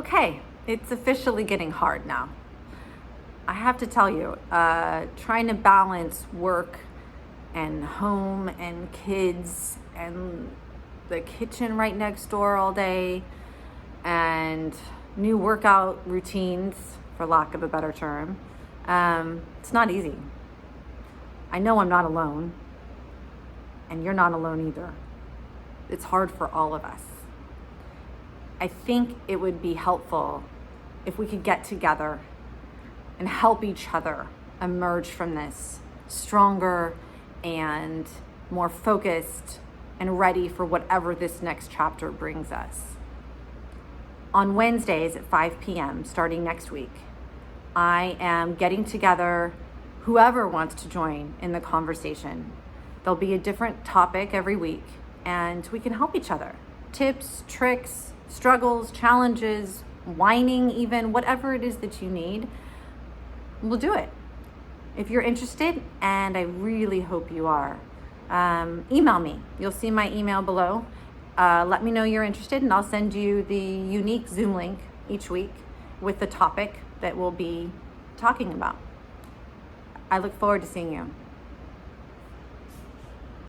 Okay, it's officially getting hard now. I have to tell you, trying to balance work and home and kids and the kitchen right next door all day and new workout routines, for lack of a better term, it's not easy. I know I'm not alone, and you're not alone either. It's hard for all of us. I think it would be helpful if we could get together and help each other emerge from this stronger and more focused and ready for whatever this next chapter brings us. On Wednesdays at 5 p.m., starting next week, I am getting together whoever wants to join in the conversation. There'll be a different topic every week, and we can help each other. Tips, tricks, struggles, challenges, whining even, whatever it is that you need, we'll do it. If you're interested, and I really hope you are, email me. You'll see my email below. Let me know you're interested, and I'll send you the unique Zoom link each week with the topic that we'll be talking about. I look forward to seeing you.